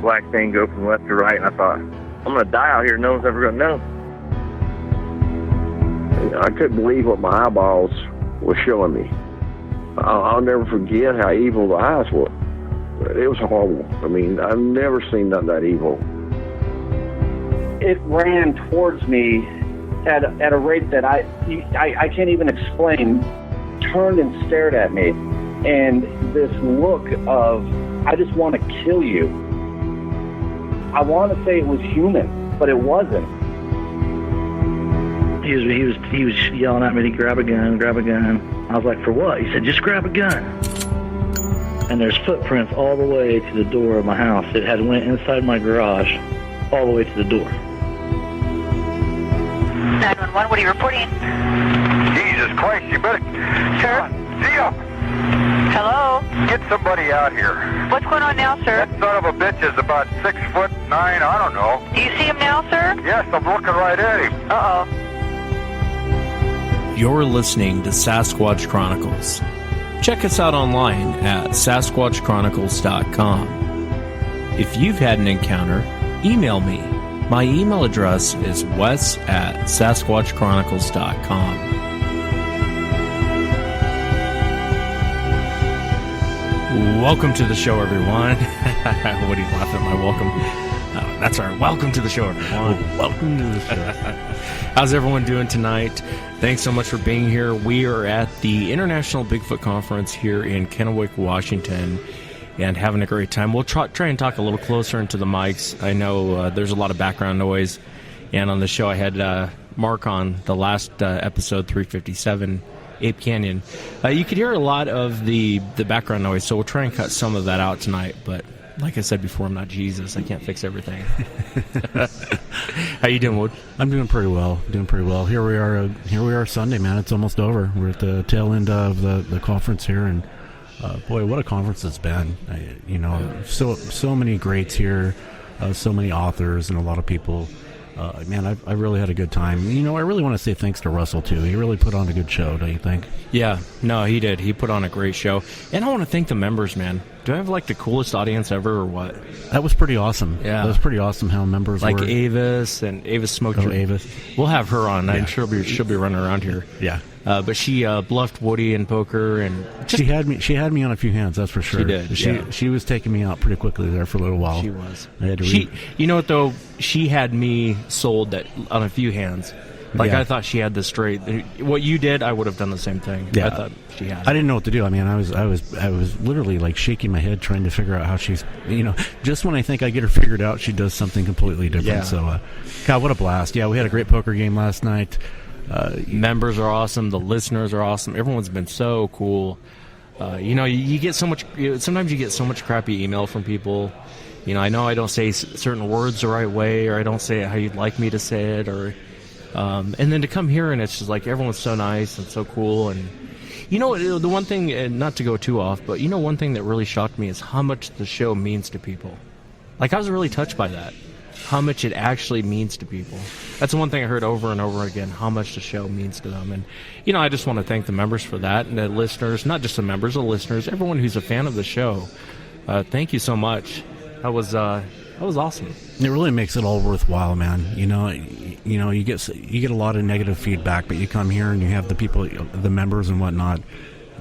black thing go from left to right, and I thought, I'm going to die out here. No one's ever going to know. I couldn't believe what my eyeballs were showing me. I'll never forget how evil the eyes were. It was horrible. I mean, I've never seen nothing that evil. It ran towards me at a rate that I can't even explain. Turned and stared at me, and this look of, I just want to kill you. I want to say it was human, but it wasn't. He was yelling at me to grab a gun, grab a gun. I was like, for what? He said, just grab a gun. And there's footprints all the way to the door of my house. It had went inside my garage, all the way to the door. 911, what are you reporting? Jesus Christ, you better... Sir? See ya! Hello? Get somebody out here. What's going on now, sir? That son of a bitch is about 6'9", I don't know. Do you see him now, sir? Yes, I'm looking right at him. Uh-oh. You're listening to Sasquatch Chronicles. Check us out online at sasquatchchronicles.com. If you've had an encounter, email me. My email address is wes@sasquatchchronicles.com. Welcome to the show, everyone. What are you laughing at my welcome? That's right. Welcome to the show, everyone. Welcome to the show. How's everyone doing tonight? Thanks so much for being here. We are at the International Bigfoot Conference here in Kennewick, Washington, and having a great time. We'll try and talk a little closer into the mics. I know there's a lot of background noise, and on the show I had Mark on the last episode, 357, Ape Canyon. You could hear a lot of the background noise, so we'll try and cut some of that out tonight, but like I said before, I'm not Jesus. I can't fix everything. How you doing, Wood? I'm doing pretty well. Here we are Sunday, man. It's almost over. We're at the tail end of the conference here, and boy, what a conference it's been. So many greats here, so many authors, and a lot of people. Man, I really had a good time. I really want to say thanks to Russell, too. He really put on a good show, don't you think? Yeah, no, he did. He put on a great show. And I want to thank the members, man. Do I have, the coolest audience ever, or what? That was pretty awesome. Yeah. That was pretty awesome how members were. Like Avis, and Avis Smoked. Oh, Avis. We'll have her on. Yeah. I'm sure she'll be running around here. Yeah. But she bluffed Woody in poker, and she had me on a few hands. That's for sure. She did. She was taking me out pretty quickly there for a little while. She was. I had to you know what though? She had me sold that on a few hands. I thought she had this straight. What you did, I would have done the same thing. Yeah. I thought she had it. I didn't know what to do. I mean, I was literally shaking my head trying to figure out how she's. Just when I think I get her figured out, she does something completely different. Yeah. So, God, what a blast! Yeah, we had a great poker game last night. Members are awesome. The listeners are awesome. Everyone's been so cool. You get so much. Sometimes you get so much crappy email from people. I know I don't say certain words the right way, or I don't say it how you'd like me to say it, or. And then to come here and it's just everyone's so nice and so cool. And the one thing, and not to go too off, but one thing that really shocked me is how much the show means to people. I was really touched by that. How much it actually means to people. That's the one thing I heard over and over again, how much the show means to them. And, I just want to thank the members for that, and the listeners, not just the members, the listeners, everyone who's a fan of the show. Thank you so much. That was awesome. It really makes it all worthwhile, man. You get a lot of negative feedback, but you come here and you have the people, the members and whatnot.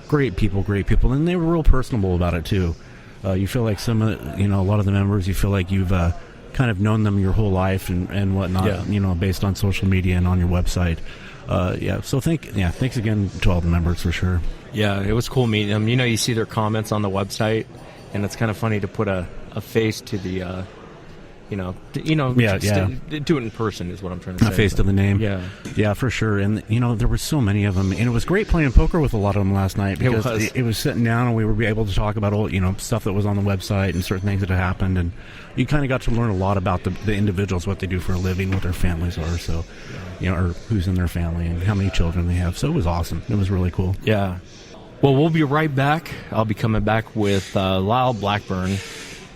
Great people, and they were real personable about it too. You feel like a lot of the members, you feel like you've kind of known them your whole life and whatnot. Yeah. Based on social media and on your website. So thanks again to all the members for sure. Yeah, it was cool meeting them. You see their comments on the website, and it's kind of funny to put a face to the. Do it in person is what I'm trying to say. A face to the name. Yeah, for sure. And there were so many of them, and it was great playing poker with a lot of them last night because it was sitting down and we were able to talk about all stuff that was on the website and certain things that had happened, and you kind of got to learn a lot about the individuals, what they do for a living, what their families are, so or who's in their family and how many children they have. So it was awesome. It was really cool. Yeah. Well, we'll be right back. I'll be coming back with Lyle Blackburn.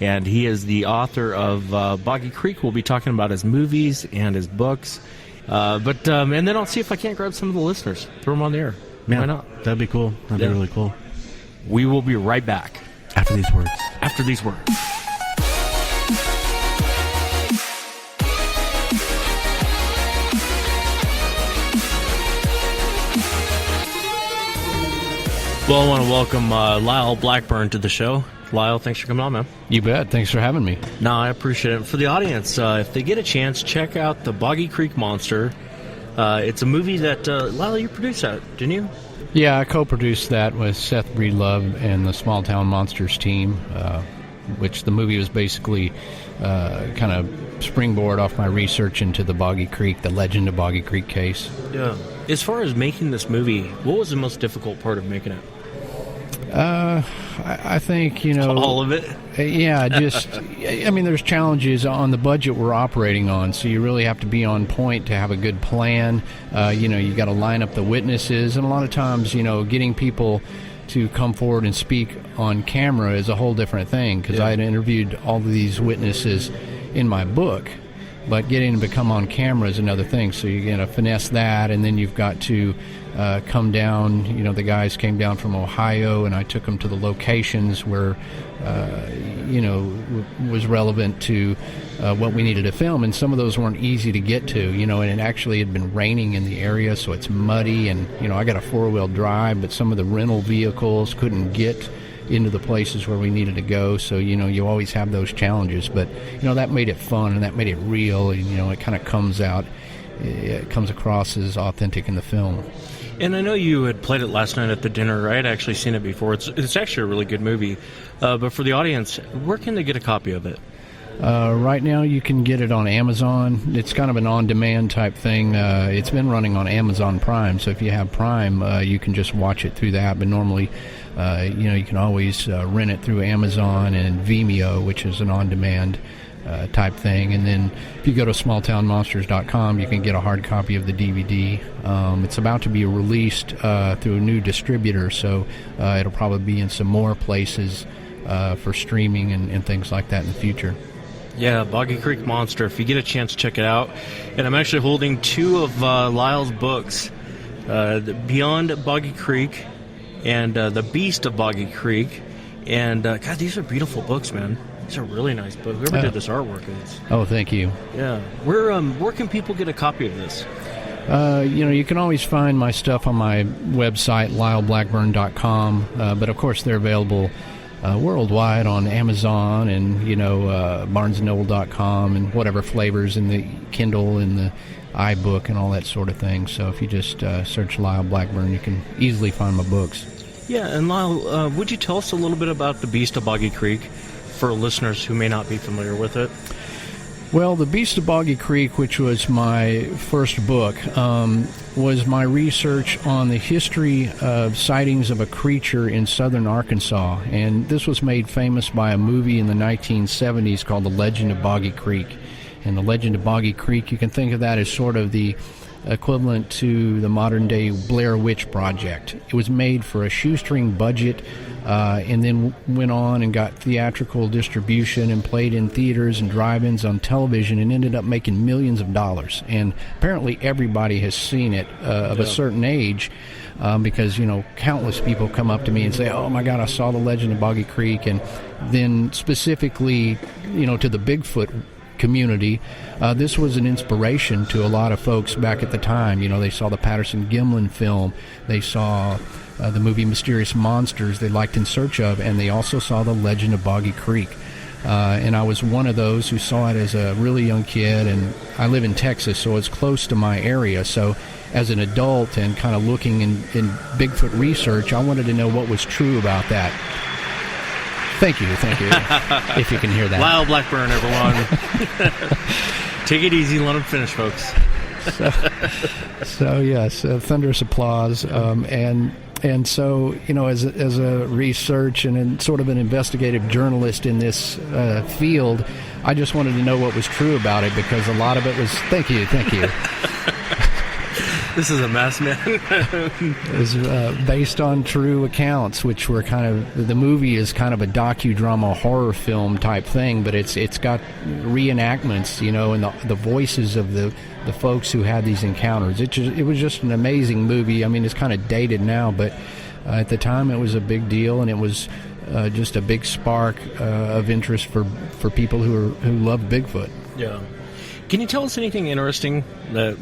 And he is the author of Boggy Creek. We'll be talking about his movies and his books. And then I'll see if I can't grab some of the listeners. Throw them on the air. Yeah, why not? That'd be cool. That'd be really cool. We will be right back. After these words. After these words. Well, I want to welcome Lyle Blackburn to the show. Lyle, thanks for coming on, man. You bet. Thanks for having me. No, I appreciate it. For the audience, if they get a chance, check out The Boggy Creek Monster. It's a movie that, Lyle, you produced that, didn't you? Yeah, I co-produced that with Seth Breedlove and the Small Town Monsters team, which the movie was basically kind of springboard off my research into the Boggy Creek, the Legend of Boggy Creek case. Yeah. As far as making this movie, what was the most difficult part of making it? I think, all of it. Yeah, there's challenges on the budget we're operating on, so you really have to be on point to have a good plan. You got to line up the witnesses, and a lot of times, getting people to come forward and speak on camera is a whole different thing, because I had interviewed all of these witnesses in my book, but getting them to come on camera is another thing. So you're going to finesse that, and then you've got to come down. The guys came down from Ohio, and I took them to the locations where, was relevant to what we needed to film. And some of those weren't easy to get to, and it actually had been raining in the area, so it's muddy. And, I got a four-wheel drive, but some of the rental vehicles couldn't get into the places where we needed to go. So, you always have those challenges. But, that made it fun, and that made it real. And, it kind of comes across as authentic in the film. And I know you had played it last night at the dinner. I had actually seen it before. It's actually a really good movie. But for the audience, where can they get a copy of it? Right now you can get it on Amazon. It's kind of an on-demand type thing. It's been running on Amazon Prime, so if you have Prime, you can just watch it through that. But normally, you can always rent it through Amazon and Vimeo, which is an on-demand type thing. And then if you go to smalltownmonsters.com, you can get a hard copy of the DVD. It's about to be released through a new distributor, so it'll probably be in some more places for streaming and things like that in the future. Yeah, Boggy Creek Monster. If you get a chance, check it out. And I'm actually holding two of Lyle's books, Beyond Boggy Creek and The Beast of Boggy Creek. And, God, these are beautiful books, man. These are really nice books. Whoever did this artwork is. Oh, thank you. Yeah. Where can people get a copy of this? You can always find my stuff on my website, lyleblackburn.com. But, of course, they're available worldwide on Amazon and, barnesandnoble.com and whatever flavors in the Kindle and the iBook and all that sort of thing. So if you just search Lyle Blackburn, you can easily find my books. Yeah, and Lyle, would you tell us a little bit about the Beast of Boggy Creek for listeners who may not be familiar with it? Well, The Beast of Boggy Creek, which was my first book, was my research on the history of sightings of a creature in southern Arkansas. And this was made famous by a movie in the 1970s called The Legend of Boggy Creek. And The Legend of Boggy Creek, you can think of that as sort of the equivalent to the modern-day Blair Witch Project. It was made for a shoestring budget, and then went on and got theatrical distribution and played in theaters and drive-ins on television and ended up making millions of dollars. And apparently everybody has seen it of a certain age, because, countless people come up to me and say, oh my God, I saw The Legend of Boggy Creek. And then specifically, to the Bigfoot community, this was an inspiration to a lot of folks back at the time. They saw the Patterson-Gimlin film, they saw the movie Mysterious Monsters they liked In Search Of, and they also saw The Legend of Boggy Creek. And I was one of those who saw it as a really young kid, and I live in Texas, so it's close to my area. So as an adult and kind of looking in Bigfoot research, I wanted to know what was true about that. Thank you. If you can hear that. Lyle Blackburn, everyone. Take it easy and let him finish, folks. So yes, thunderous applause. And so, as a research and sort of an investigative journalist in this field, I just wanted to know what was true about it, because a lot of it was, thank you. This is a mess, man. It was based on true accounts, which were the movie is kind of a docudrama horror film type thing, but it's got reenactments, and the voices of the folks who had these encounters. It was just an amazing movie. I mean, it's kind of dated now, but at the time it was a big deal, and it was just a big spark of interest for people who loved Bigfoot. Yeah. Can you tell us anything interesting? That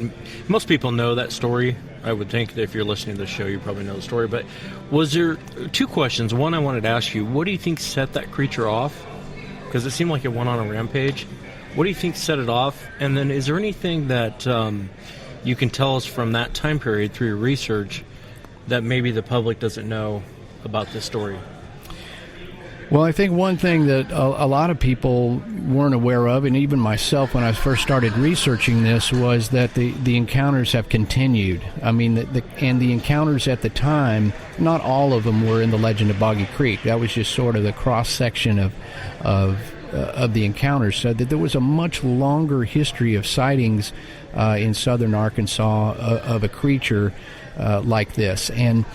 most people know that story. I would think that if you're listening to the show, you probably know the story. But was there two questions? One, I wanted to ask you, what do you think set that creature off? Because it seemed like it went on a rampage. What do you think set it off? And then is there anything that you can tell us from that time period through your research that maybe the public doesn't know about this story? Well, I think one thing that a lot of people weren't aware of, and even myself when I first started researching this, was that the encounters have continued. I mean, the encounters at the time, not all of them were in the legend of Boggy Creek. That was just sort of the cross-section of the encounters, so that there was a much longer history of sightings in southern Arkansas of a creature like this. And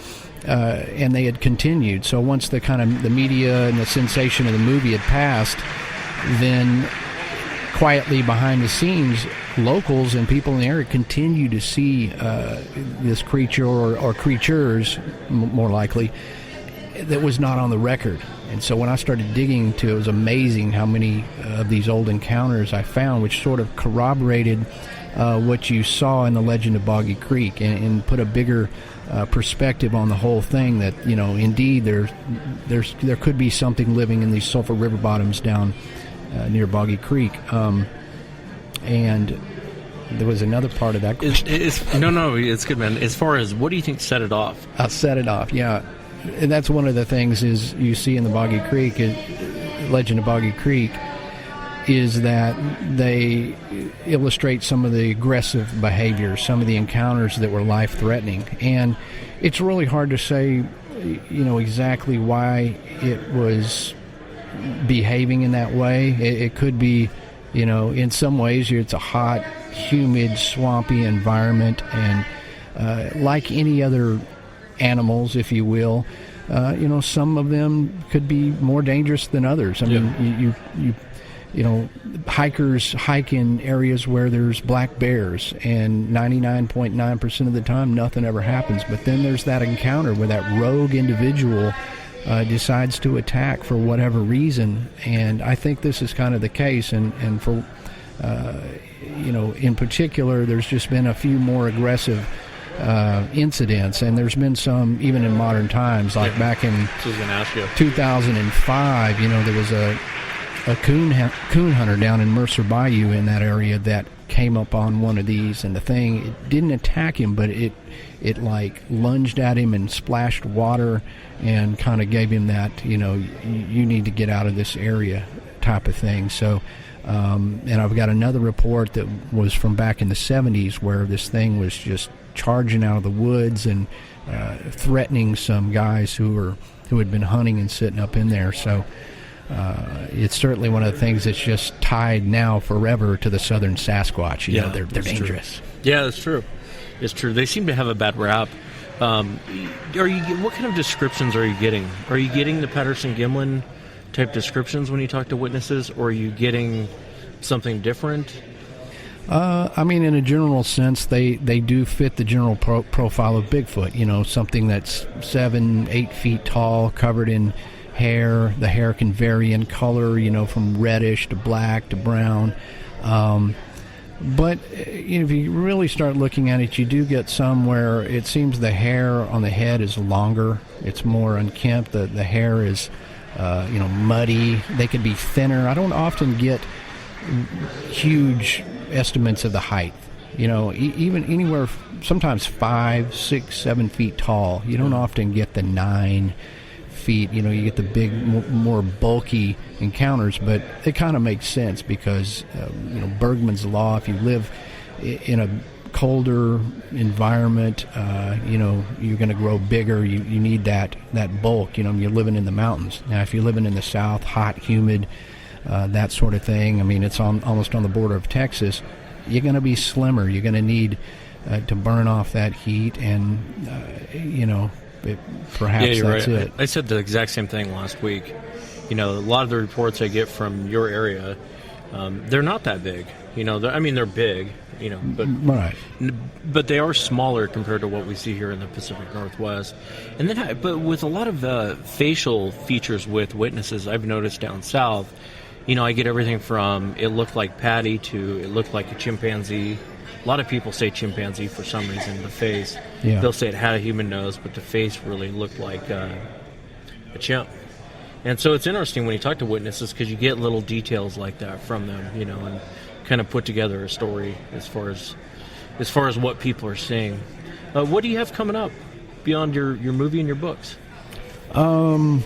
they had continued. So once the kind of the media and the sensation of the movie had passed, then quietly behind the scenes, locals and people in the area continued to see this creature or creatures, more likely, that was not on the record. And so when I started digging into it, it was amazing how many of these old encounters I found, which sort of corroborated what you saw in the legend of Boggy Creek, and put a bigger perspective on the whole thing, that indeed there could be something living in these sulfur river bottoms down near Boggy Creek, and there was another part of that question. No, it's good, man. As far as what do you think set it off? Set it off, yeah. And that's one of the things is you see in the Boggy Creek, legend of Boggy Creek, is that they illustrate some of the aggressive behavior, some of the encounters that were life-threatening. And it's really hard to say, exactly why it was behaving in that way. It could be, in some ways it's a hot, humid, swampy environment, and like any other animals, if you will, some of them could be more dangerous than others. I mean, hikers hike in areas where there's black bears, and 99.9% of the time nothing ever happens. But then there's that encounter where that rogue individual decides to attack for whatever reason, and I think this is kind of the case. And for in particular, there's just been a few more aggressive incidents, and there's been some even in modern times, like back in 2005. There was a coon hunter down in Mercer Bayou in that area that came up on one of these, and the thing, it didn't attack him, but it like lunged at him and splashed water and kind of gave him that, you need to get out of this area type of thing. So and I've got another report that was from back in the 70s where this thing was just charging out of the woods and threatening some guys who had been hunting and sitting up in there. So it's certainly one of the things that's just tied now forever to the southern Sasquatch. They're dangerous. True. Yeah, that's true. It's true. They seem to have a bad rap. What kind of descriptions are you getting? Are you getting the Patterson-Gimlin type descriptions when you talk to witnesses, or are you getting something different? I mean, in a general sense, they do fit the general profile of Bigfoot. Something that's 7-8 feet tall, covered in hair. The hair can vary in color, from reddish to black to brown. But if you really start looking at it, you do get some where it seems the hair on the head is longer. It's more unkempt. The hair is, muddy. They could be thinner. I don't often get huge estimates of the height. Even anywhere, sometimes 5, 6, 7 feet tall. You don't often get the 9 feet. You get the big, more bulky encounters, but it kind of makes sense because Bergman's law. If you live in a colder environment, you're going to grow bigger. You need that bulk. You're living in the mountains. Now, if you're living in the south, hot, humid, that sort of thing. I mean, it's almost on the border of Texas. You're going to be slimmer. You're going to need to burn off that heat, and perhaps that's right. it. I said the exact same thing last week. A lot of the reports I get from your area, they're not that big. They're big. But right. But they are smaller compared to what we see here in the Pacific Northwest. And then, but with a lot of facial features with witnesses, I've noticed down south, I get everything from it looked like Patty to it looked like a chimpanzee. A lot of people say chimpanzee for some reason, the face. Yeah. They'll say it had a human nose, but the face really looked like a chimp. And so it's interesting when you talk to witnesses because you get little details like that from them, and kind of put together a story as far as what people are seeing. What do you have coming up beyond your movie and your books? I'm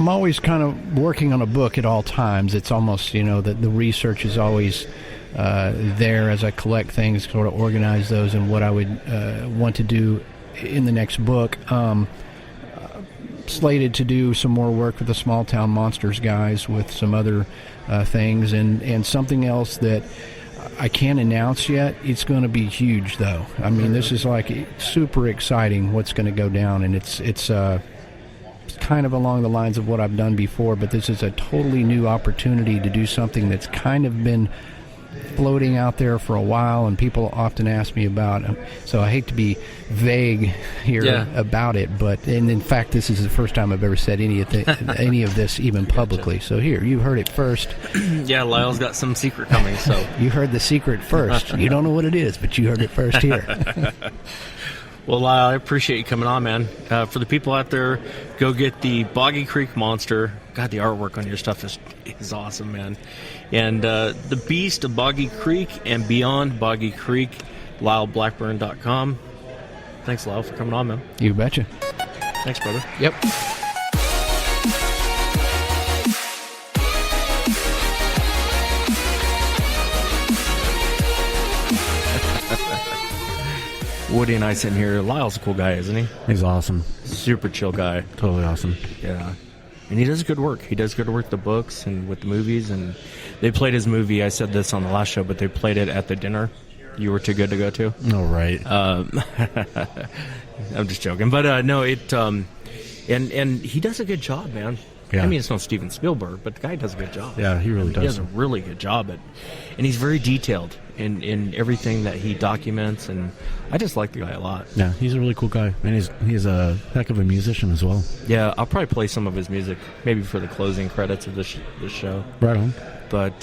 always kind of working on a book at all times. It's almost, the research is always there as I collect things, sort of organize those and what I would want to do in the next book. Slated to do some more work with the Small Town Monsters guys with some other things and something else that I can't announce yet. It's going to be huge, though. I mean, this is like super exciting what's going to go down, and it's kind of along the lines of what I've done before, but this is a totally new opportunity to do something that's kind of been floating out there for a while, and people often ask me about. So I hate to be vague here about it, and in fact, this is the first time I've ever said any of this even publicly. So here, you heard it first. Yeah, Lyle's got some secret coming. So you heard the secret first. You don't know what it is, but you heard it first here. Well, Lyle, I appreciate you coming on, man. For the people out there, go get the Boggy Creek Monster. God, the artwork on your stuff is awesome, man. And the Beast of Boggy Creek and Beyond Boggy Creek, LyleBlackburn.com. Thanks, Lyle, for coming on, man. You betcha. Thanks, brother. Yep. Woody and I sitting here. Lyle's a cool guy, isn't he? He's awesome. Super chill guy. Totally awesome. Yeah. And he does good work. He does good work with the books and with the movies. And they played his movie. I said this on the last show, but they played it at the dinner you were too good to go to. Oh, right. I'm just joking. But no, and he does a good job, man. Yeah. I mean, it's not Steven Spielberg, but the guy does a good job. Yeah, he really does. He does a really good job and he's very detailed in everything that he documents, and I just like the guy a lot. Yeah, he's a really cool guy, and he's a heck of a musician as well. Yeah, I'll probably play some of his music, maybe for the closing credits of this show. Right on. But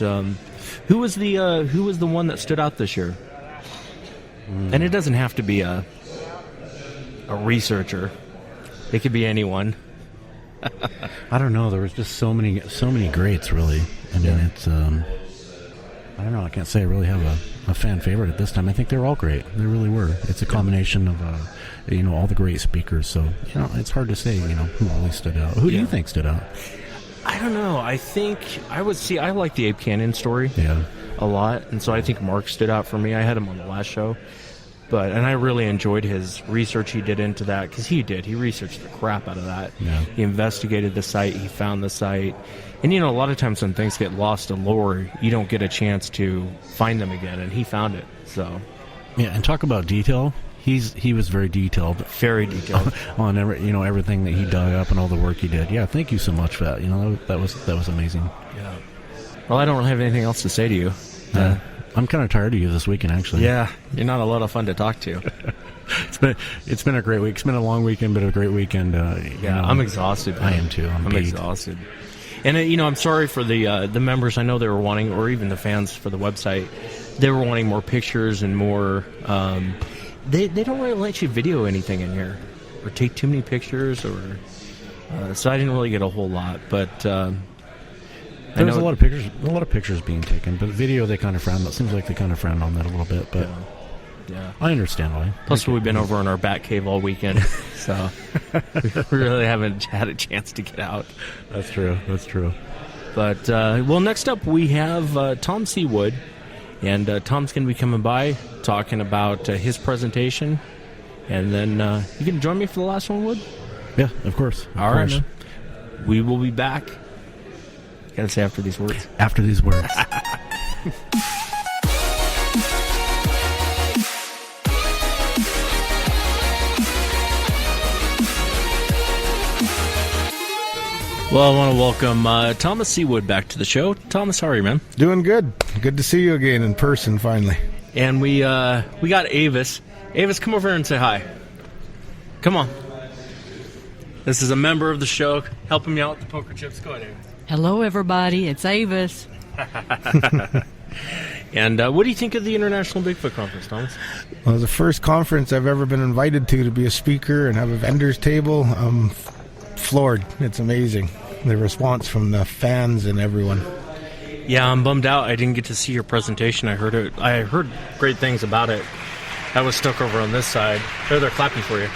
who was the one that stood out this year? And it doesn't have to be a researcher. It could be anyone. I don't know. There was just so many greats, really. I mean, it's I don't know. I can't say I really have a fan favorite at this time. I think they're all great. They really were. It's a combination of all the great speakers. So it's hard to say who really stood out. Who do you think stood out? I don't know. I think I like the Abe Cannon story a lot, and so I think Mark stood out for me. I had him on the last show. And I really enjoyed his research he did into that, because he researched the crap out of that. Yeah. He investigated the site, he found the site. And, a lot of times when things get lost in lore, you don't get a chance to find them again, and he found it. So, yeah, and talk about detail. He was very detailed. Very detailed. On everything that he dug up and all the work he did. Yeah, thank you so much for that. That was amazing. Yeah. Well, I don't really have anything else to say to you. I'm kind of tired of you this weekend, actually. Yeah, you're not a lot of fun to talk to. It's been a great week. It's been a long weekend, but a great weekend. I'm exhausted. I am too. I'm exhausted. And I'm sorry for the members. I know they were wanting, or even the fans for the website, they were wanting more pictures and more. They don't really let you video anything in here, or take too many pictures, or so I didn't really get a whole lot, but. There was a lot of pictures being taken, but video they kind of frowned. It seems like they kind of frowned on that a little bit, but yeah. I understand why. Plus, we've been over in our bat cave all weekend, so we really haven't had a chance to get out. That's true. But next up we have Tom Sewid, and Tom's going to be coming by talking about his presentation, and then you can join me for the last one, Wood? Yeah, of course. All right, man. We will be back. Gotta say after these words. After these words. Well, I want to welcome Thomas Sewid back to the show. Thomas, how are you, man? Doing good. Good to see you again in person, finally. And we got Avis. Avis, come over here and say hi. Come on. This is a member of the show, helping me out with the poker chips. Go ahead, Avis. Hello, everybody. It's Avis. And what do you think of the International Bigfoot Conference, Thomas? Well, the first conference I've ever been invited to be a speaker and have a vendor's table. I'm floored. It's amazing. The response from the fans and everyone. Yeah, I'm bummed out. I didn't get to see your presentation. I heard great things about it. I was stuck over on this side. They're clapping for you.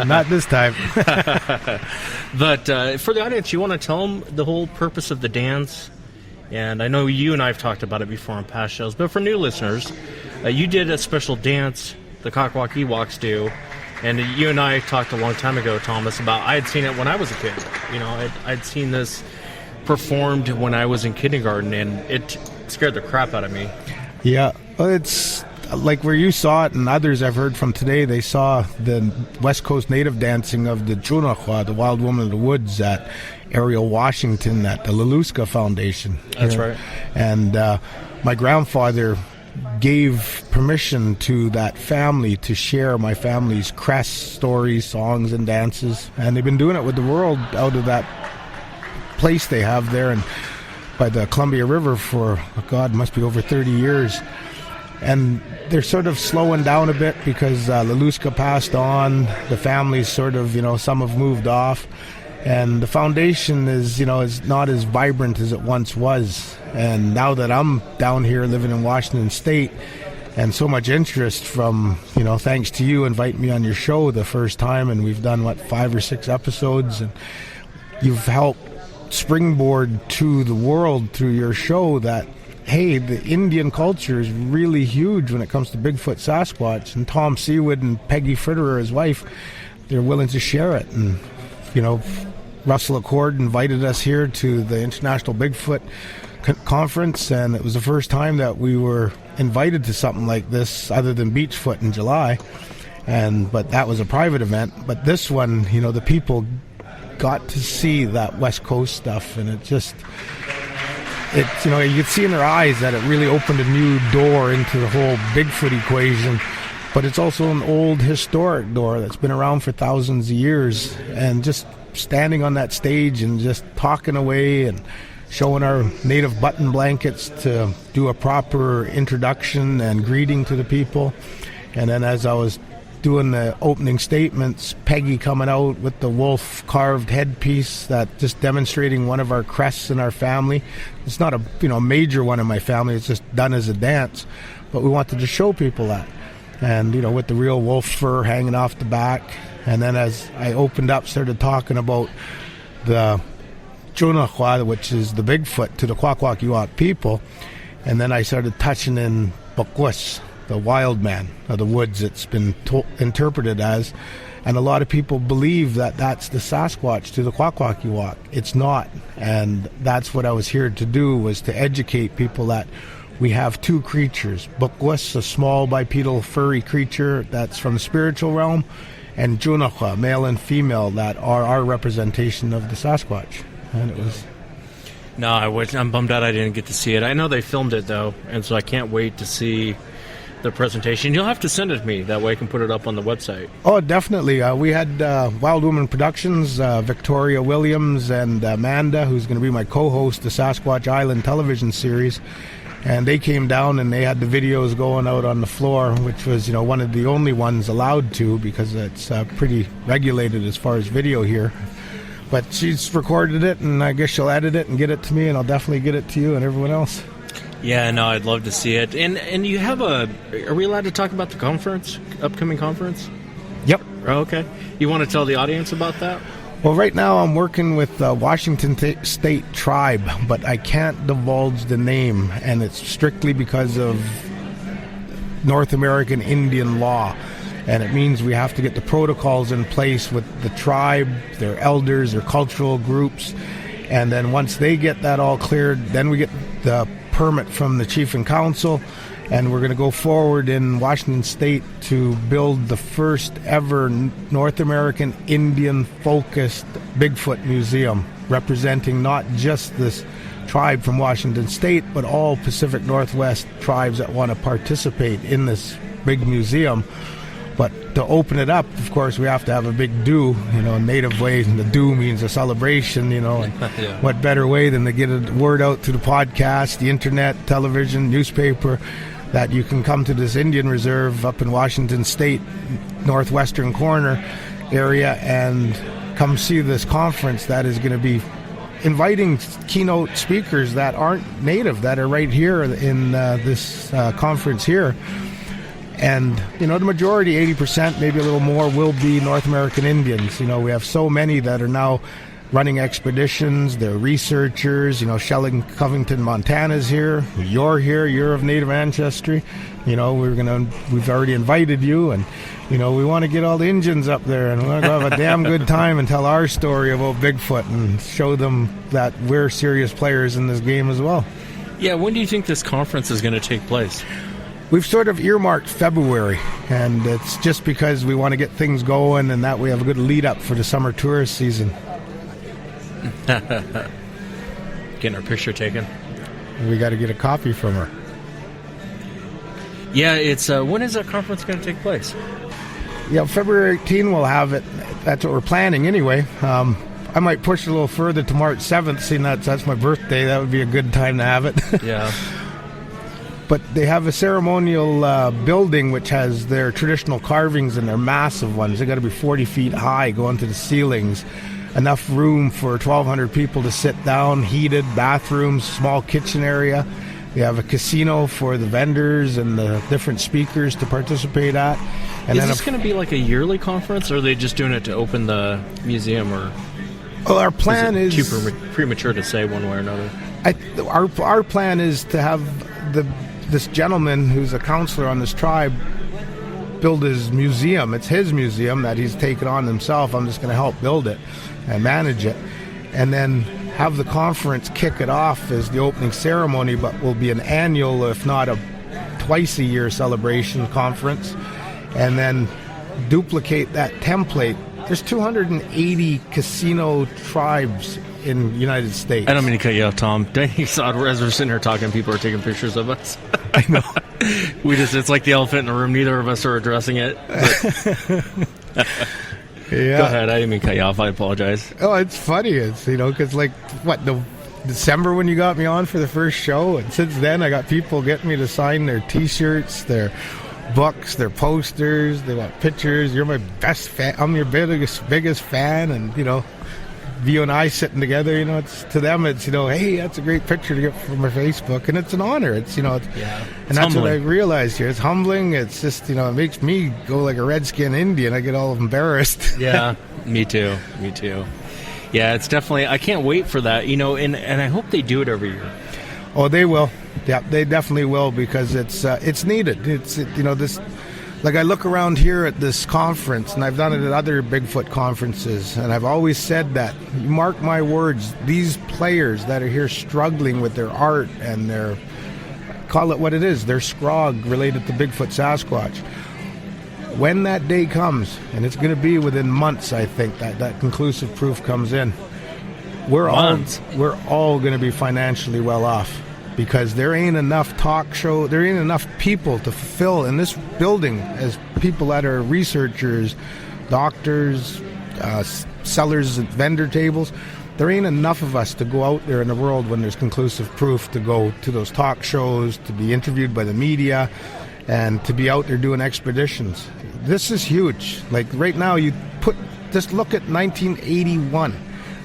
Not this time. But for the audience, you want to tell them the whole purpose of the dance? And I know you and I have talked about it before on past shows, but for new listeners, you did a special dance the Cockwalk Ewoks do, and you and I talked a long time ago, Thomas, about I had seen it when I was a kid. You know, I'd seen this performed when I was in kindergarten, and it scared the crap out of me. Yeah, well, it's like where you saw it, and others I've heard from today, they saw the West Coast native dancing of the Junahwa, the Wild Woman of the Woods, at Ariel, Washington, at the Laluska Foundation. That's right. And my grandfather gave permission to that family to share my family's crest stories, songs, and dances. And they've been doing it with the world out of that place they have there and by the Columbia River for, must be over 30 years. And they're sort of slowing down a bit because Laluska passed on. The families sort of, some have moved off. And the foundation is not as vibrant as it once was. And now that I'm down here living in Washington State, and so much interest from, thanks to you inviting me on your show the first time, and we've done, 5 or 6 episodes, and you've helped springboard to the world through your show that, hey, the Indian culture is really huge when it comes to Bigfoot, Sasquatch, and Tom Sewid and Peggy Fritterer, his wife, they're willing to share it. And, Russell Accord invited us here to the International Bigfoot Conference, and it was the first time that we were invited to something like this other than Beachfoot in July. But that was a private event. But this one, the people got to see that West Coast stuff, and you could see in their eyes that it really opened a new door into the whole Bigfoot equation. But it's also an old historic door that's been around for thousands of years, and just standing on that stage and just talking away and showing our native button blankets to do a proper introduction and greeting to the people. And then as I was doing the opening statements, Peggy coming out with the wolf carved headpiece, that just demonstrating one of our crests in our family. It's not a major one in my family, it's just done as a dance, but we wanted to show people that. And with the real wolf fur hanging off the back. And then as I opened up, started talking about the Junahwa, which is the Bigfoot to the Kwakwak Ewok people. And then I started touching in Backwoods, the wild man of the woods, it's been interpreted as. And a lot of people believe that that's the Sasquatch to the Kwakwak Ewok. It's not. And that's what I was here to do, was to educate people that we have 2 creatures. Backwoods, a small bipedal furry creature that's from the spiritual realm, and Junahwa, male and female, that are our representation of the Sasquatch. And it was... No, I'm bummed out I didn't get to see it. I know they filmed it, though, and so I can't wait to see the presentation. You'll have to send it to me. That way I can put it up on the website. Oh, definitely. We had Wild Woman Productions, Victoria Williams and Amanda, who's going to be my co-host, the Sasquatch Island television series. And they came down and they had the videos going out on the floor, which was, one of the only ones allowed to, because it's pretty regulated as far as video here. But she's recorded it, and I guess she'll edit it and get it to me, and I'll definitely get it to you and everyone else. Yeah, no, I'd love to see it. And you have are we allowed to talk about the conference, upcoming conference? Yep. Oh, okay. You want to tell the audience about that? Well, right now I'm working with Washington State Tribe, but I can't divulge the name, and it's strictly because of North American Indian law. And it means we have to get the protocols in place with the tribe, their elders, their cultural groups. And then once they get that all cleared, then we get the permit from the chief and council. And we're going to go forward in Washington State to build the first ever North American Indian-focused Bigfoot museum, representing not just this tribe from Washington State, but all Pacific Northwest tribes that want to participate in this big museum. But to open it up, of course, we have to have a big do, native way, and the do means a celebration, and Yeah. what better way than to get a word out through the podcast, the internet, television, newspaper, that you can come to this Indian reserve up in Washington State, northwestern corner area, and come see this conference that is going to be inviting keynote speakers that aren't native, that are right here in this conference here. And, the majority, 80%, maybe a little more, will be North American Indians. We have so many that are now running expeditions. They're researchers. Shelley Covington, Montana's here. You're here. You're of Native ancestry. We've already invited you, and, we want to get all the Indians up there, and we want to have a damn good time and tell our story about Bigfoot and show them that we're serious players in this game as well. Yeah, when do you think this conference is going to take place? We've sort of earmarked February, and it's just because we want to get things going, and that we have a good lead up for the summer tourist season. Getting our picture taken. We got to get a copy from her. Yeah, it's when is that conference going to take place? Yeah, February 18 we'll have it. That's what we're planning anyway. I might push it a little further to March 7th, seeing that's my birthday. That would be a good time to have it. Yeah. But they have a ceremonial building which has their traditional carvings, and they're massive ones. They got to be 40 feet high, going to the ceilings. Enough room for 1,200 people to sit down, heated bathrooms, small kitchen area. They have a casino for the vendors and the different speakers to participate at. And is this going to be like a yearly conference, or are they just doing it to open the museum? Or well, our plan is too premature to say one way or another. Our plan is to have this gentleman who's a counselor on this tribe build his museum. It's his museum that he's taken on himself. I'm just going to help build it and manage it, and then have the conference kick it off as the opening ceremony, but will be an annual, if not a twice-a-year celebration conference, and then duplicate that template. There's 280 casino tribes in the United States. I don't mean to cut you off, Tom. As we're sitting here talking, people are taking pictures of us. I know. It's like the elephant in the room. Neither of us are addressing it. Yeah. Go ahead. I didn't mean to cut you off. I apologize. Oh, it's funny. It's, because December when you got me on for the first show, and since then I got people getting me to sign their T-shirts, their books, their posters. They want pictures. You're my best fan. I'm your biggest fan, and you and I sitting together, it's to them, it's, hey, that's a great picture to get from my Facebook, and it's an honor. It's, yeah, and that's humbling. What I realized here. It's humbling. It's just, it makes me go like a redskin Indian. I get all embarrassed. Yeah, me too. Yeah, it's definitely, I can't wait for that, and I hope they do it every year. Oh, they will. Yeah, they definitely will, because it's needed. This. Like, I look around here at this conference, and I've done it at other Bigfoot conferences, and I've always said that, mark my words, these players that are here struggling with their art and their, call it what it is, their scrog related to Bigfoot Sasquatch. When that day comes, and it's going to be within months, I think, that conclusive proof comes in, we're all going to be financially well off. Because there ain't enough there ain't enough people to fulfill in this building as people that are researchers, doctors, sellers at vendor tables. There ain't enough of us to go out there in the world when there's conclusive proof to go to those talk shows, to be interviewed by the media, and to be out there doing expeditions. This is huge. Like right now, just look at 1981.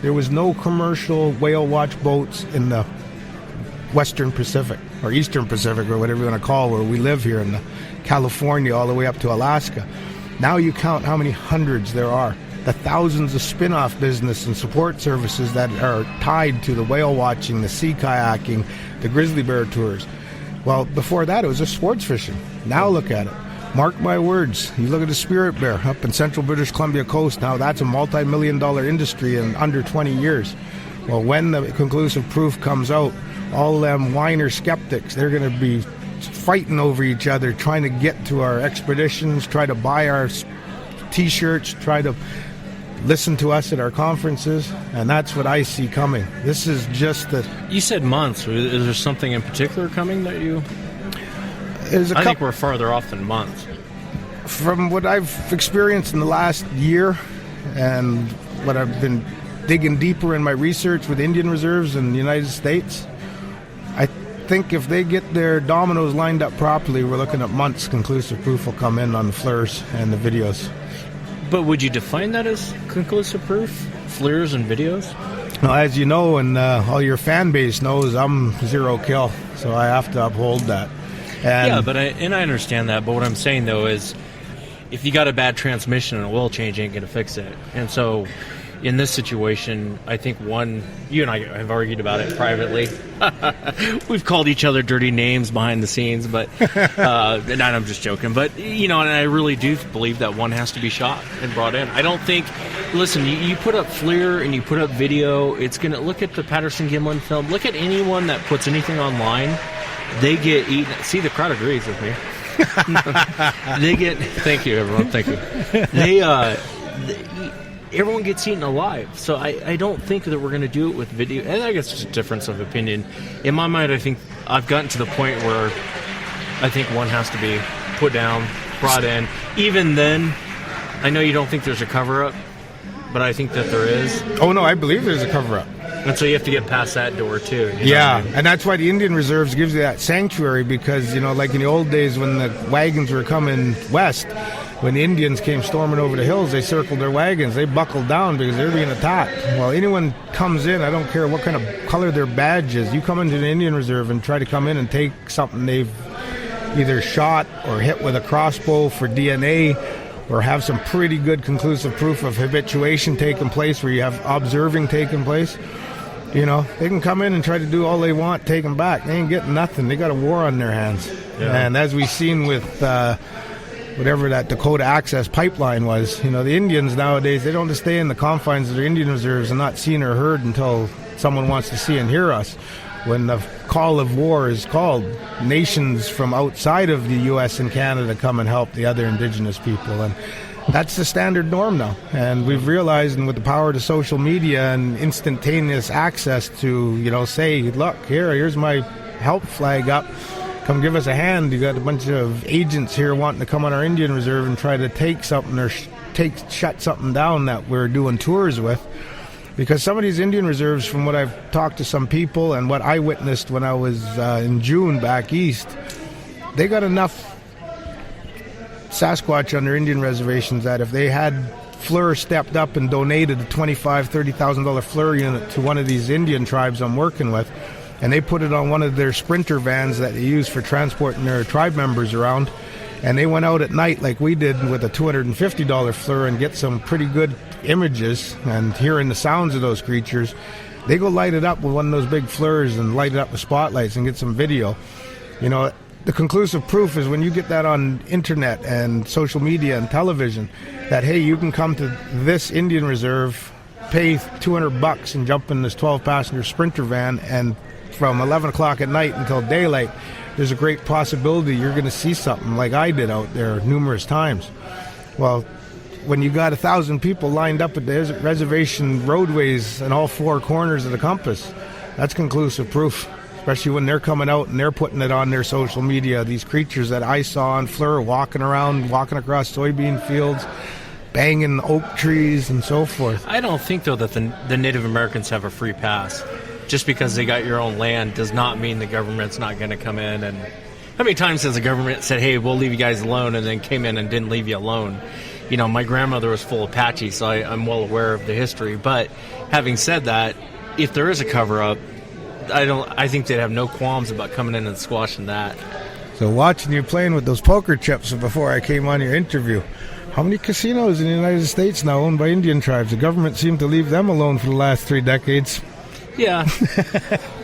There was no commercial whale watch boats in the Western Pacific or Eastern Pacific or whatever you want to call where we live here in California all the way up to Alaska. Now you count how many hundreds there are, the thousands of spin-off business and support services that are tied to the whale watching, the sea kayaking, the grizzly bear tours. Well, before that it was just sports fishing. Now look at it. Mark my words, you look at the spirit bear up in central British Columbia coast, now that's a multi-million-dollar industry in under 20 years. Well, when the conclusive proof comes out, all them whiner skeptics, they're going to be fighting over each other, trying to get to our expeditions, try to buy our T-shirts, try to listen to us at our conferences, and that's what I see coming. This is just the... You said months. Is there something in particular coming that you... I think we're farther off than months. from what I've experienced in the last year and what I've been digging deeper in my research with Indian reserves in the United States, I think if they get their dominoes lined up properly, we're looking at months. Conclusive proof will come in on the FLIRs and the videos. But would you define that as conclusive proof? FLIRs and videos? Well, as you know, and all your fan base knows, I'm zero kill, so I have to uphold that. And yeah, but I understand that. But what I'm saying though is, if you got a bad transmission and an oil change, ain't gonna fix it. And so, in this situation, I think you and I have argued about it privately. We've called each other dirty names behind the scenes, but and I'm just joking. But and I really do believe that one has to be shot and brought in. I don't think. Listen, you put up FLIR and you put up video. It's gonna look at the Patterson-Gimlin film. Look at anyone that puts anything online. They get eaten. See, the crowd agrees with me. They get. Thank you, everyone. Thank you. Everyone gets eaten alive. So I don't think that we're going to do it with video. And I guess it's a difference of opinion. In my mind, I think I've gotten to the point where I think one has to be put down, brought in. Even then, I know you don't think there's a cover-up, but I think that there is. Oh, no, I believe there's a cover-up. And so you have to get past that door, too. Yeah, what I mean? And that's why the Indian Reserves gives you that sanctuary because, like in the old days when the wagons were coming west, when the Indians came storming over the hills, they circled their wagons. They buckled down because they were being attacked. Well, anyone comes in, I don't care what kind of color their badge is, you come into an Indian Reserve and try to come in and take something they've either shot or hit with a crossbow for DNA or have some pretty good conclusive proof of habituation taking place where you have observing taking place. They can come in and try to do all they want, take them back. They ain't getting nothing. They got a war on their hands. Yeah. And as we've seen with whatever that Dakota Access pipeline was, the Indians nowadays, they don't just stay in the confines of their Indian reserves and not seen or heard until someone wants to see and hear us. When the call of war is called, nations from outside of the U.S. and Canada come and help the other Indigenous people. And that's the standard norm now. And we've realized, and with the power of social media and instantaneous access to, say, look, here's my help flag up. Come give us a hand. You got a bunch of agents here wanting to come on our Indian Reserve and try to take something or shut something down that we're doing tours with. Because some of these Indian reserves, from what I've talked to some people and what I witnessed when I was in June back east, they got enough Sasquatch on their Indian reservations that if they had FLIR stepped up and donated a $25,000, $30,000 FLIR unit to one of these Indian tribes I'm working with, and they put it on one of their Sprinter vans that they use for transporting their tribe members around, and they went out at night like we did with a $250 FLIR and get some pretty good images and hearing the sounds of those creatures, they go light it up with one of those big FLIRs and light it up with spotlights and get some video. The conclusive proof is when you get that on internet and social media and television that, hey, you can come to this Indian reserve, pay $200 and jump in this 12-passenger Sprinter van, and from 11 o'clock at night until daylight, there's a great possibility you're going to see something like I did out there numerous times. Well, when you got 1,000 people lined up at the reservation roadways in all four corners of the compass, that's conclusive proof, especially when they're coming out and they're putting it on their social media. These creatures that I saw on FLIR walking across soybean fields, banging oak trees and so forth. I don't think, though, that the Native Americans have a free pass. Just because they got your own land does not mean the government's not going to come in. And how many times has the government said, hey, we'll leave you guys alone, and then came in and didn't leave you alone? My grandmother was full Apache, so I'm well aware of the history. But having said that, if there is a cover-up, I think they'd have no qualms about coming in and squashing that. So watching you playing with those poker chips before I came on your interview, how many casinos in the United States now owned by Indian tribes? The government seemed to leave them alone for the last 3 decades. Yeah,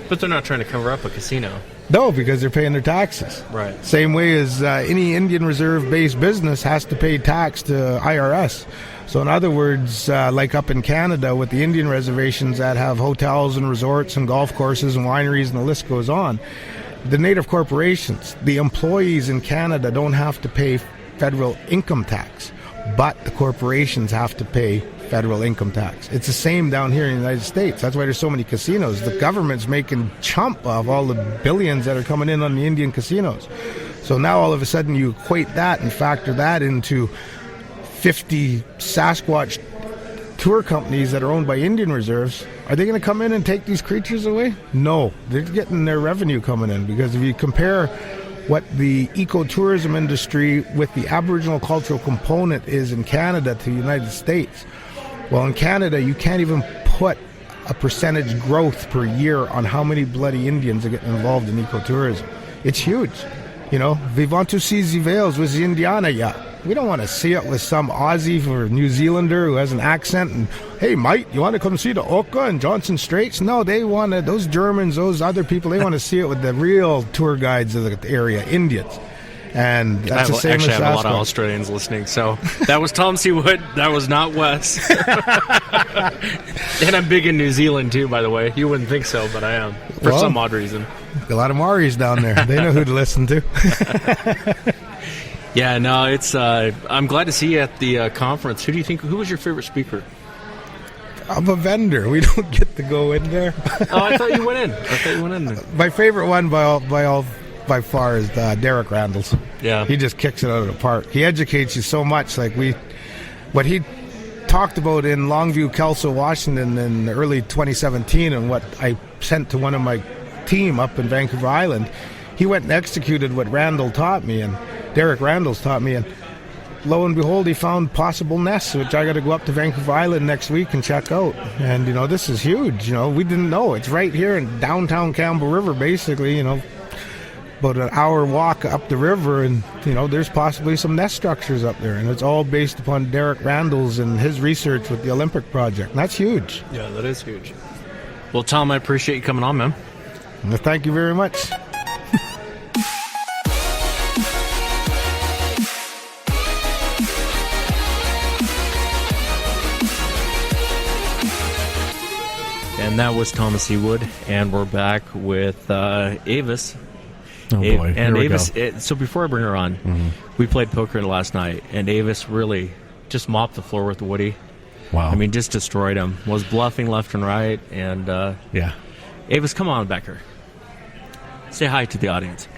but they're not trying to cover up a casino. No, because they're paying their taxes. Right. Same way as any Indian Reserve-based business has to pay tax to IRS. So in other words, like up in Canada with the Indian reservations that have hotels and resorts and golf courses and wineries and the list goes on, the native corporations, the employees in Canada don't have to pay federal income tax, but the corporations have to pay federal income tax. It's the same down here in the United States. That's why there's so many casinos. The government's making chump of all the billions that are coming in on the Indian casinos. So now all of a sudden you equate that and factor that into 50 Sasquatch tour companies that are owned by Indian reserves. Are they going to come in and take these creatures away? No, they're getting their revenue coming in, because if you compare what the ecotourism industry with the Aboriginal cultural component is in Canada to the United States, well, in Canada you can't even put a percentage growth per year on how many bloody Indians are getting involved in ecotourism. It's huge. You know, we want to see the whales with the Indiana, yeah. We don't want to see it with some Aussie or New Zealander who has an accent and, hey, mate, you want to come see the Oka and Johnson Straits? No, they want to, those Germans, those other people, they want to see it with the real tour guides of the area, Indians. And that's the same as Sasquatch. Actually, I have a lot of Australians listening, so that was Tom Sewid. That was not Wes. And I'm big in New Zealand, too, by the way. You wouldn't think so, but I am, for some odd reason. A lot of Maoris down there. They know who to listen to. Yeah, no, it's. I'm glad to see you at the conference. Who was your favorite speaker? I'm a vendor. We don't get to go in there. Oh, I thought you went in. There. My favorite one by far is Derek Randall's. Yeah, he just kicks it out of the park. He educates you so much. Like what he talked about in Longview, Kelso, Washington in early 2017, and what I sent to one of my team up in Vancouver Island. He went and executed what Randall taught me, and Derek Randall's taught me, and lo and behold, he found possible nests, which I got to go up to Vancouver Island next week and check out. And, you know, this is huge. You know, we didn't know. It's right here in downtown Campbell River, basically, you know, about an hour walk up the river, and, you know, there's possibly some nest structures up there, and it's all based upon Derek Randall's and his research with the Olympic Project. And that's huge. Yeah, that is huge. Well, Tom, I appreciate you coming on, man. Well, thank you very much. And that was Thomas Sewid, and we're back with Avis. Oh boy, and here Avis. we go. So before I bring her on, we played poker last night, and Avis really just mopped the floor with Woody. Wow! I mean, just destroyed him. Was bluffing left and right, and yeah. Avis, come on back here. Say hi to the audience.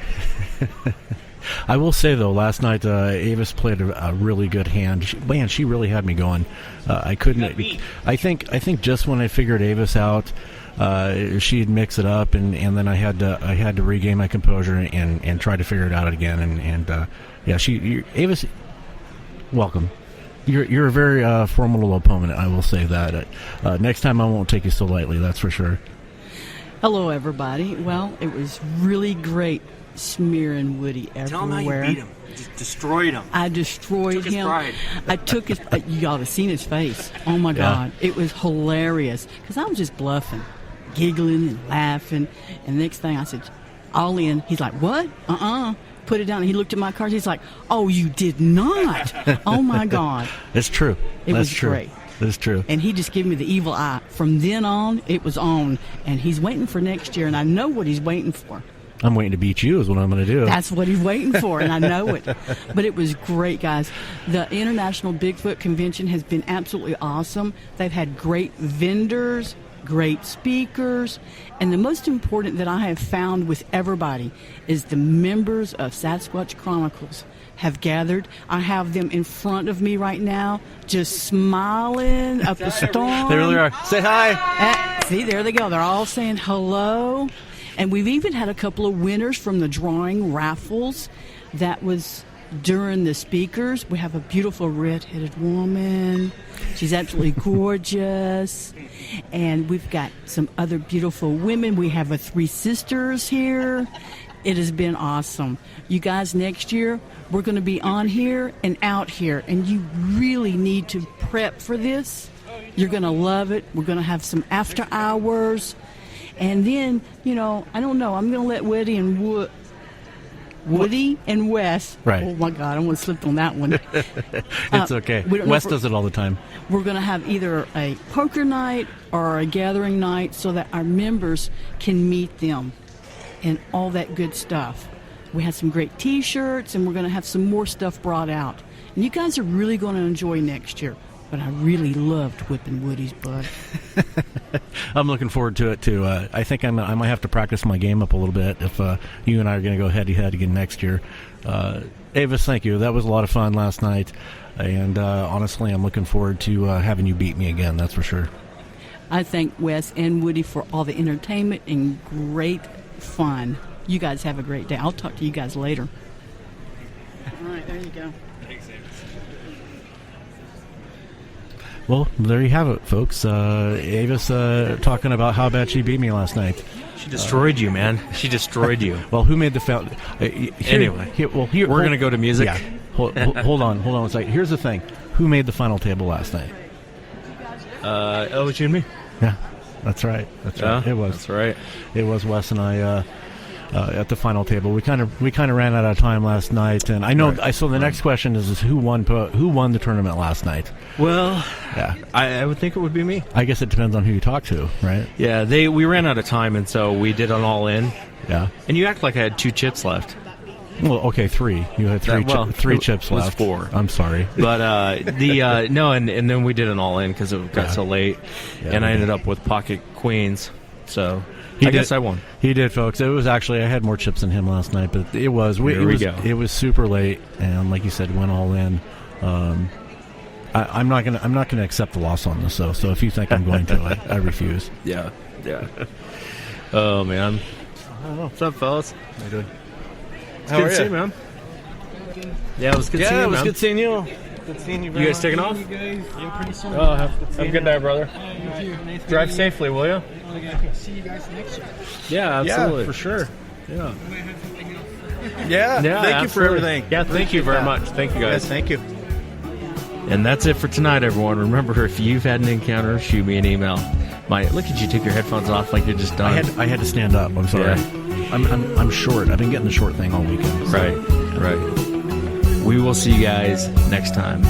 I will say, though, last night Avis played a really good hand. She really had me going. I couldn't. I think just when I figured Avis out, she'd mix it up, and then I had to regain my composure and try to figure it out again. And Avis, welcome. You're a very formidable opponent. I will say that. Next time I won't take you so lightly. That's for sure. Hello, everybody. Well, it was really great smearing Woody everywhere. Tell him how you beat him. Just destroyed him. I destroyed him. Pride. I took his. You ought to have seen his face. Oh my God, it was hilarious. Because I was just bluffing, giggling and laughing. And the next thing I said, all in. He's like, what? Put it down. And he looked at my cards. He's like, oh, you did not. Oh my God. It's true. It That's was true. great. That's true. And he just gave me the evil eye. From then on, it was on. And he's waiting for next year, and I know what he's waiting for. I'm waiting to beat you is what I'm going to do. That's what he's waiting for, and I know it. But it was great, guys. The International Bigfoot Convention has been absolutely awesome. They've had great vendors, great speakers, and the most important that I have found with everybody is the members of Sasquatch Chronicles have gathered. I have them in front of me right now, just smiling up a storm. They really are. Say hi. See, there they go. They're all saying hello. And we've even had a couple of winners from the drawing raffles. That was during the speakers. We have a beautiful red-headed woman. She's absolutely gorgeous. And we've got some other beautiful women. We have 3 sisters here. It has been awesome. You guys, next year, we're going to be on here and out here. And you really need to prep for this. You're going to love it. We're going to have some after hours. And then, you know, I don't know. I'm going to let Woody and Wes. Right. Oh, my God. I almost slipped on that one. It's okay. Wes does it all the time. We're going to have either a poker night or a gathering night so that our members can meet them and all that good stuff. We had some great T-shirts, and we're going to have some more stuff brought out. And you guys are really going to enjoy next year. But I really loved whipping Woody's butt. I'm looking forward to it too. I think I might have to practice my game up a little bit if you and I are going to go head to head again next year. Avis, thank you. That was a lot of fun last night, and honestly, I'm looking forward to having you beat me again. That's for sure. I thank Wes and Woody for all the entertainment and great fun. You guys have a great day. I'll talk to you guys later. All right, there you go. Well, there you have it, folks. Avis talking about how bad she beat me last night. She destroyed you, man. She destroyed you. Well, who made the anyway, we're going to go to music. Yeah. Hold on one second. Here's the thing. Who made the final table last night? It was you and me. Yeah, that's right. That's right. It was. That's right. It was Wes and I at the final table. We kind of ran out of time last night, and I know. So the next question is who won the tournament last night? Well, yeah, I would think it would be me. I guess it depends on who you talk to, right? Yeah, we ran out of time, and so we did an all-in. Yeah, and you act like I had 2 chips left. Well, okay, 3. You had 3 chips left. 4. I'm sorry, but no, and then we did an all-in because it got so late, and I ended up with pocket queens. So I guess I won. He did, folks. It was actually I had more chips than him last night, but it was it was super late, and like you said, went all in. I'm not gonna accept the loss on this, though. So if you think I'm going to, I refuse. Yeah. Oh man. I don't know. What's up, fellas? How you doing? It's good to see you, man. Yeah, it was good seeing you, man. Yeah, it was good seeing you. Good seeing you, You guys taking off? Yeah, pretty soon. Oh, have a good day, brother. Drive safely, will you? See you guys next year. Yeah, absolutely. Yeah, for sure. Yeah. Yeah, thank you for everything. Yeah, thank you very much. Thank you, guys. Yes, thank you. And that's it for tonight, everyone. Remember, if you've had an encounter, shoot me an email. Look at you take your headphones off like you're just done. I had to stand up. I'm sorry. Yeah. I'm short. I've been getting the short thing all weekend. So. Right. We will see you guys next time.